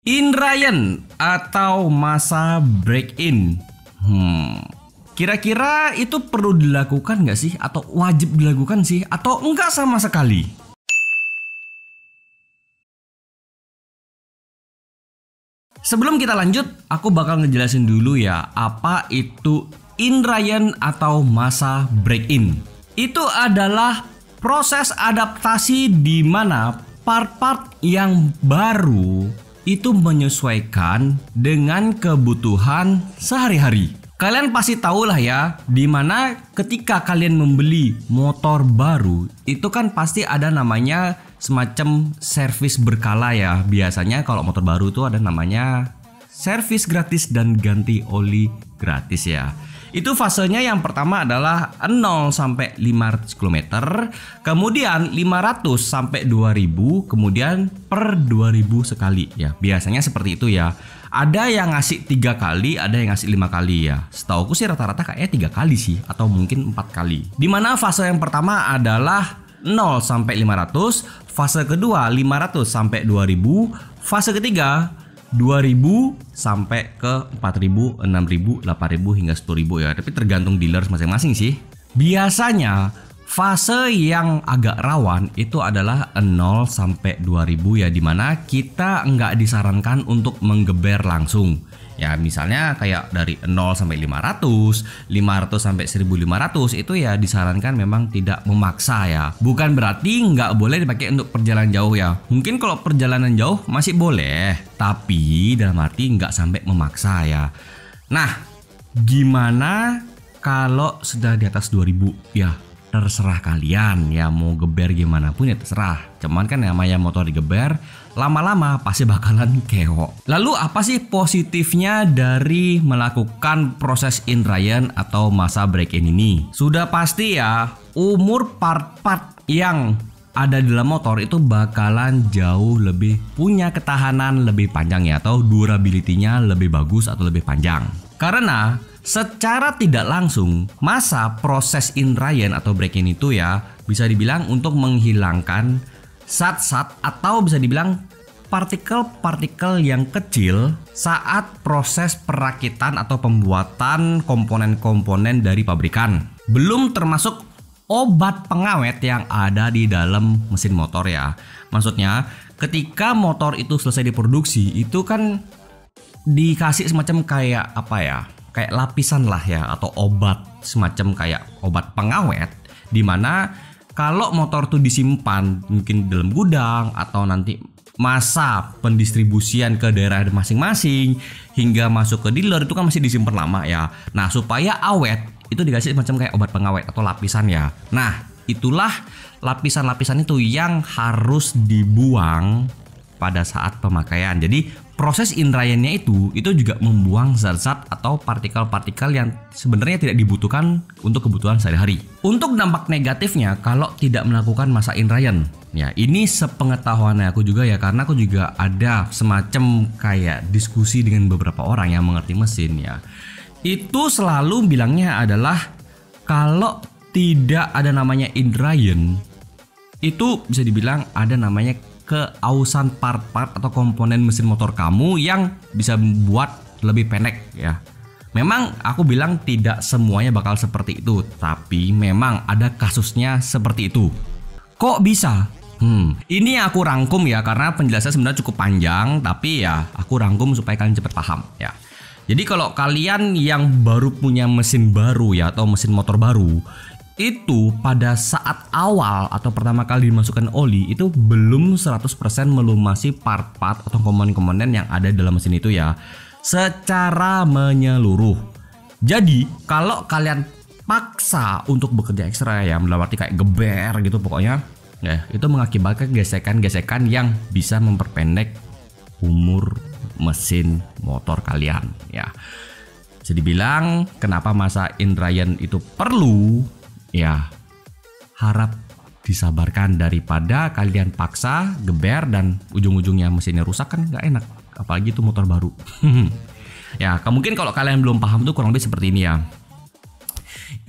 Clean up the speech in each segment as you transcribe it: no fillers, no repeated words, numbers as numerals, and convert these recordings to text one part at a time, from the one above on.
Indrayan atau masa break-in. Kira-kira itu perlu dilakukan nggak sih? Atau wajib dilakukan sih? Atau enggak sama sekali? Sebelum kita lanjut, aku bakal ngejelasin dulu ya apa itu Indrayan atau masa break-in. Itu adalah proses adaptasi di mana part-part yang baru itu menyesuaikan dengan kebutuhan sehari-hari. Kalian pasti tahu lah ya, dimana ketika kalian membeli motor baru itu kan pasti ada namanya semacam servis berkala ya. Biasanya kalau motor baru itu ada namanya servis gratis dan ganti oli gratis ya. Itu fasenya yang pertama adalah 0 sampai 500 km, kemudian 500 sampai 2000, kemudian per 2000 sekali ya. Biasanya seperti itu ya. Ada yang ngasih 3 kali, ada yang ngasih 5 kali ya. Setauku sih rata-rata kayaknya 3 kali sih, atau mungkin 4 kali. Dimana fase yang pertama adalah 0 sampai 500, fase kedua 500 sampai 2000, fase ketiga 2000 sampai ke 4000, 6000, 8000 hingga 10000 ya. Tapi tergantung dealer masing-masing sih. Biasanya fase yang agak rawan itu adalah 0 sampai 2000 ya, dimana kita nggak disarankan untuk menggeber langsung. Ya misalnya kayak dari 0 sampai 500, 500 sampai 1500 itu ya disarankan memang tidak memaksa ya. Bukan berarti nggak boleh dipakai untuk perjalanan jauh ya. Mungkin kalau perjalanan jauh masih boleh, tapi dalam arti nggak sampai memaksa ya. Nah, gimana kalau sudah di atas 2000 ya? Terserah kalian ya, mau geber gimana pun ya terserah. Cuman kan namanya motor digeber, lama-lama pasti bakalan keok. Lalu apa sih positifnya dari melakukan proses Indrayan atau masa break-in ini? Sudah pasti ya, umur part-part yang ada di dalam motor itu bakalan jauh lebih punya ketahanan lebih panjang ya, atau durability-nya lebih bagus atau lebih panjang. Karena secara tidak langsung masa proses Indrayan atau break-in itu ya bisa dibilang untuk menghilangkan zat-zat atau bisa dibilang partikel-partikel yang kecil saat proses perakitan atau pembuatan komponen-komponen dari pabrikan. Belum termasuk obat pengawet yang ada di dalam mesin motor ya. Maksudnya ketika motor itu selesai diproduksi itu kan dikasih semacam kayak apa ya, kayak lapisan lah ya, atau obat semacam kayak obat pengawet, dimana kalau motor tuh disimpan mungkin dalam gudang atau nanti masa pendistribusian ke daerah masing-masing hingga masuk ke dealer itu kan masih disimpan lama ya. Nah supaya awet itu dikasih semacam kayak obat pengawet atau lapisan ya. Nah itulah lapisan-lapisan itu yang harus dibuang pada saat pemakaian. Jadi proses Indrayannya itu juga membuang zat-zat atau partikel-partikel yang sebenarnya tidak dibutuhkan untuk kebutuhan sehari-hari. Untuk dampak negatifnya kalau tidak melakukan masa Indrayan, ya ini sepengetahuan aku juga ya, karena aku juga ada semacam kayak diskusi dengan beberapa orang yang mengerti mesin ya. Itu selalu bilangnya adalah kalau tidak ada namanya Indrayan, itu bisa dibilang ada namanya keausan part-part atau komponen mesin motor kamu yang bisa membuat lebih pendek ya. Memang aku bilang tidak semuanya bakal seperti itu, tapi memang ada kasusnya seperti itu. Kok bisa? Ini aku rangkum ya, karena penjelasannya sebenarnya cukup panjang, tapi ya aku rangkum supaya kalian cepat paham ya. Jadi kalau kalian yang baru punya mesin baru ya, atau mesin motor baru, itu pada saat awal atau pertama kali dimasukkan oli itu belum 100% melumasi part-part atau komponen-komponen yang ada dalam mesin itu ya, secara menyeluruh. Jadi kalau kalian paksa untuk bekerja ekstra ya, melewati kayak geber gitu pokoknya ya, itu mengakibatkan gesekan-gesekan yang bisa memperpendek umur mesin motor kalian ya. Jadi bilang kenapa masa Indrayan itu perlu ya, harap disabarkan daripada kalian paksa geber dan ujung-ujungnya mesinnya rusak, kan nggak enak, apalagi itu motor baru. Ya mungkin kalau kalian belum paham tuh kurang lebih seperti ini ya.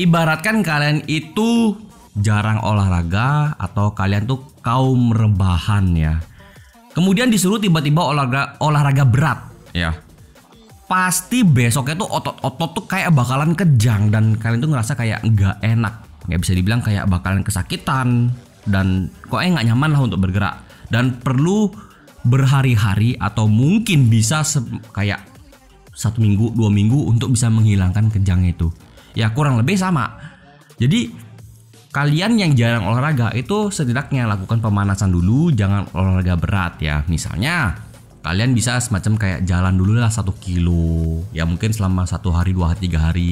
Ibaratkan kalian itu jarang olahraga atau kalian tuh kaum rebahan ya. kemudian disuruh tiba-tiba olahraga berat ya, pasti besoknya tuh otot-otot tuh kayak bakalan kejang dan kalian tuh ngerasa kayak nggak enak, nggak bisa dibilang kayak bakalan kesakitan dan kok nggak nyaman lah untuk bergerak, dan perlu berhari-hari atau mungkin bisa kayak 1 minggu 2 minggu untuk bisa menghilangkan kejang itu ya, kurang lebih sama. Jadi kalian yang jarang olahraga itu setidaknya lakukan pemanasan dulu, jangan olahraga berat ya. Misalnya kalian bisa semacam kayak jalan dulu lah 1 kilo ya, mungkin selama 1 hari 2 hari 3 hari.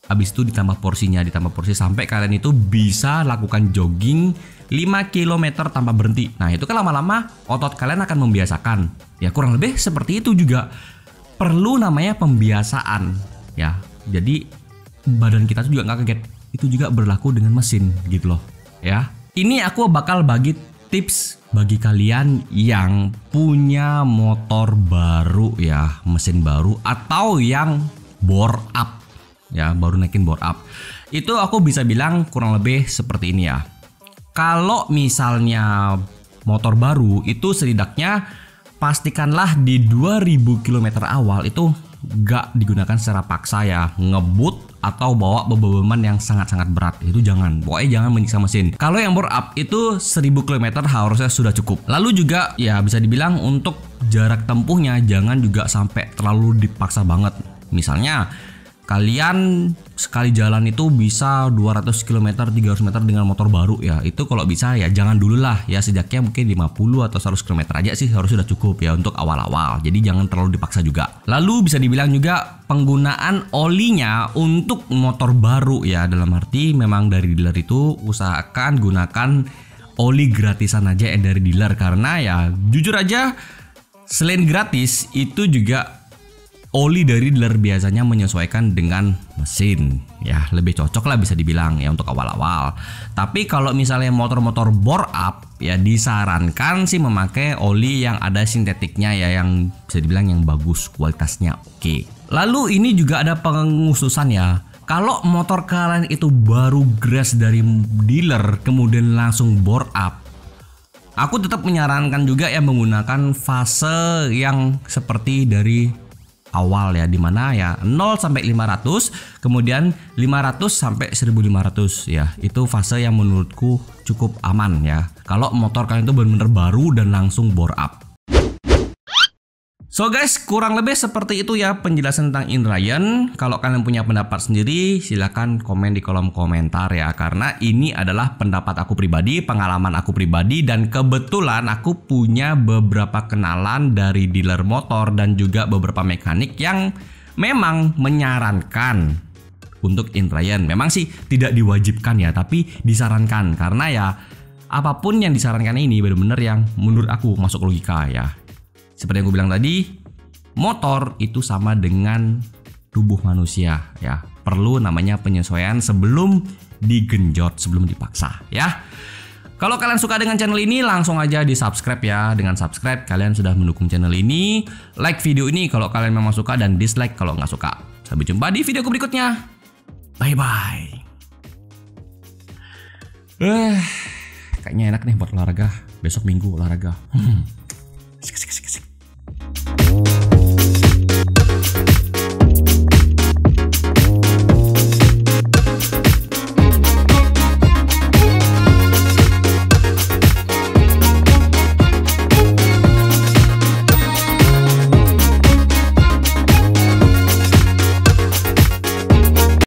Habis itu ditambah porsinya, ditambah porsi sampai kalian itu bisa lakukan jogging 5 km tanpa berhenti. Nah itu kan lama-lama otot kalian akan membiasakan ya, kurang lebih seperti itu juga. Perlu namanya pembiasaan ya, jadi badan kita tuh juga nggak kaget. Itu juga berlaku dengan mesin gitu loh ya. Ini aku bakal bagi tips bagi kalian yang punya motor baru ya, mesin baru atau yang bore up ya, baru naikin bore up. Itu aku bisa bilang kurang lebih seperti ini ya. Kalau misalnya motor baru itu setidaknya pastikanlah di 2000 km awal itu gak digunakan secara paksa ya, ngebut atau bawa beban yang sangat-sangat berat, itu jangan, pokoknya jangan menyiksa mesin. Kalau yang bore up itu 1000 km harusnya sudah cukup. Lalu juga ya bisa dibilang untuk jarak tempuhnya jangan juga sampai terlalu dipaksa banget. Misalnya kalian sekali jalan itu bisa 200 km 300 meter dengan motor baru ya, itu kalau bisa ya jangan dulu lah ya, sejaknya mungkin 50 atau 100 km aja sih harus sudah cukup ya untuk awal-awal, jadi jangan terlalu dipaksa juga. Lalu bisa dibilang juga penggunaan olinya untuk motor baru ya, dalam arti memang dari dealer itu usahakan gunakan oli gratisan aja dari dealer, karena ya jujur aja selain gratis itu juga oli dari dealer biasanya menyesuaikan dengan mesin ya, lebih cocok lah bisa dibilang ya untuk awal-awal. Tapi kalau misalnya motor-motor bore up ya disarankan sih memakai oli yang ada sintetiknya ya, yang bisa dibilang yang bagus, kualitasnya oke. Lalu ini juga ada pengkhususan ya. Kalau motor kalian itu baru grass dari dealer kemudian langsung bore up, aku tetap menyarankan juga ya menggunakan fase yang seperti dari awal ya, dimana ya 0 sampai 500, kemudian 500 sampai 1500 ya, itu fase yang menurutku cukup aman ya kalau motor kalian itu benar-benar baru dan langsung bore up. So guys, kurang lebih seperti itu ya penjelasan tentang Indrayant. Kalau kalian punya pendapat sendiri silahkan komen di kolom komentar ya, karena ini adalah pendapat aku pribadi, pengalaman aku pribadi, dan kebetulan aku punya beberapa kenalan dari dealer motor dan juga beberapa mekanik yang memang menyarankan untuk Indrayant. Memang sih tidak diwajibkan ya, tapi disarankan, karena ya apapun yang disarankan ini benar-benar yang menurut aku masuk logika ya. Seperti yang gue bilang tadi, motor itu sama dengan tubuh manusia ya, perlu namanya penyesuaian sebelum digenjot, sebelum dipaksa ya. Kalau kalian suka dengan channel ini langsung aja di subscribe ya. Dengan subscribe kalian sudah mendukung channel ini. Like video ini kalau kalian memang suka, dan dislike kalau nggak suka. Sampai jumpa di video berikutnya. Bye bye. Kayaknya enak nih buat olahraga. Besok Minggu olahraga.